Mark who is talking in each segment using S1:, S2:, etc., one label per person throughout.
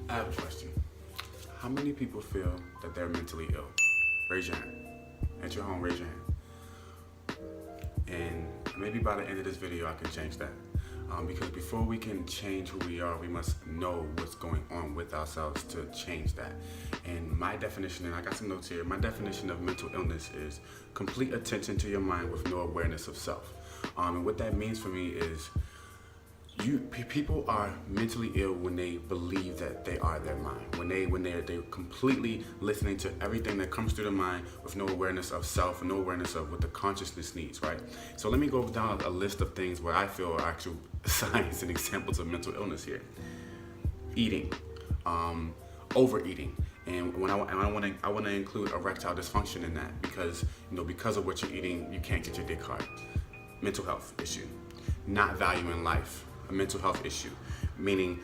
S1: I have a question. How many people feel that they're mentally ill? Raise your hand. At your home, raise your hand. And maybe by the end of this video, I can change that. Because before we can change who we are, we must know what's going on with ourselves to change that. And my definition, and I got some notes here, my definition of mental illness is complete attention to your mind with no awareness of self. And what that means for me is people are mentally ill when they believe that they are their mind. When they're completely listening to everything that comes through the mind with no awareness of self and no awareness of what the consciousness needs, right? So let me go down a list of things where I feel are actual signs and examples of mental illness here. Eating, overeating, and I want to include erectile dysfunction in that because because of what you're eating, you can't get your dick hard. Mental health issue, not valuing life. A mental health issue, meaning,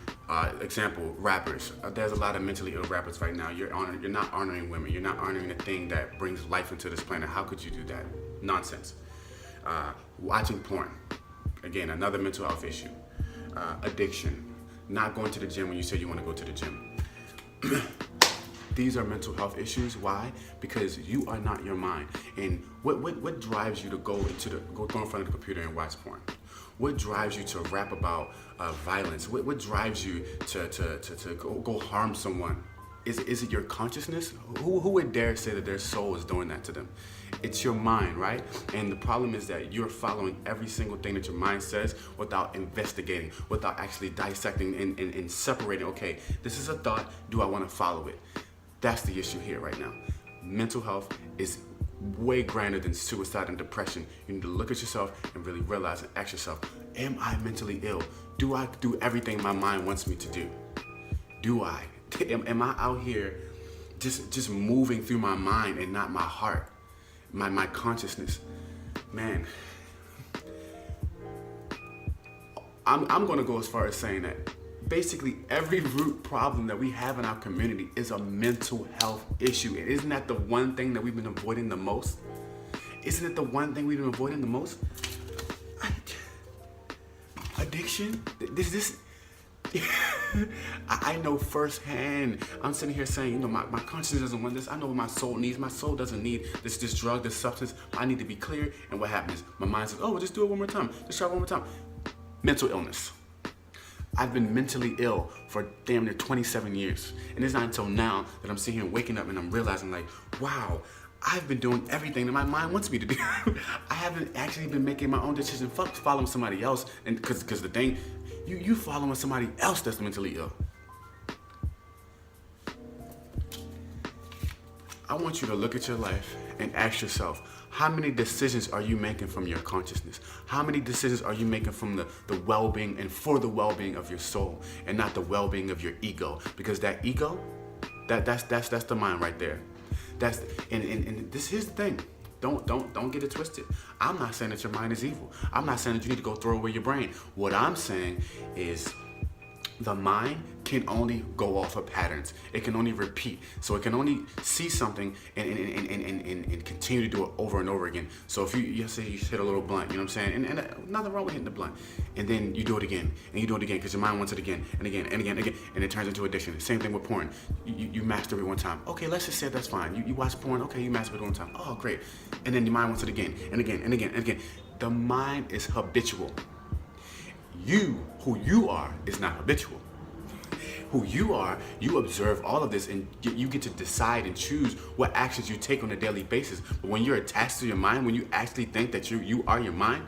S1: example, rappers. There's a lot of mentally ill rappers right now. You're not honoring women. You're not honoring the thing that brings life into this planet. How could you do that? Nonsense. Watching porn. Again, another mental health issue. Addiction. Not going to the gym when you say you want to go to the gym. These are mental health issues. Why? Because you are not your mind. And what drives you to go in front of the computer and watch porn? What drives you to rap about violence? What drives you to go harm someone? Is it your consciousness? Who would dare say that their soul is doing that to them? It's your mind, right? And the problem is that you're following every single thing that your mind says without investigating, without actually dissecting and separating. Okay, this is a thought. Do I want to follow it? That's the issue here right now. Mental health is way grander than suicide and depression. You need to look at yourself and really realize and ask yourself, am I mentally ill? Do I do everything my mind wants me to do? Do I? Am I out here just moving through my mind and not my heart, my consciousness? Man, I'm gonna go as far as saying that basically every root problem that we have in our community is a mental health issue. And isn't that the one thing that we've been avoiding the most? Isn't it the one thing we've been avoiding the most? Addiction? I know firsthand. I'm sitting here saying, my conscience doesn't want this. I know what my soul needs. My soul doesn't need this drug, this substance. I need to be clear. And what happens? My mind says, oh, well, just do it one more time. Just try one more time. Mental illness. I've been mentally ill for damn near 27 years. And it's not until now that I'm sitting here waking up and I'm realizing like, wow, I've been doing everything that my mind wants me to do. I haven't actually been making my own decisions. Fuck following somebody else. And because the thing, you following somebody else that's mentally ill. I want you to look at your life and ask yourself, how many decisions are you making from your consciousness? How many decisions are you making from the well-being and for the well-being of your soul and not the well-being of your ego? Because that ego, that's the mind right there. And this here's the thing. Don't get it twisted. I'm not saying that your mind is evil. I'm not saying that you need to go throw away your brain. What I'm saying is the mind can only go off of patterns. It can only repeat. So it can only see something and continue to do it over and over again. So if you say you hit a little blunt, you know what I'm saying? And nothing wrong with hitting the blunt. And then you do it again, and you do it again, because your mind wants it again, and again, and again, and again, and it turns into addiction. Same thing with porn. You masturbate one time. Okay, let's just say that's fine. You watch porn, okay, you masturbate one time. Oh, great. And then your mind wants it again, and again, and again, and again. The mind is habitual. Who you are, is not habitual. Who you are, you observe all of this and you get to decide and choose what actions you take on a daily basis. But when you're attached to your mind, when you actually think that you are your mind,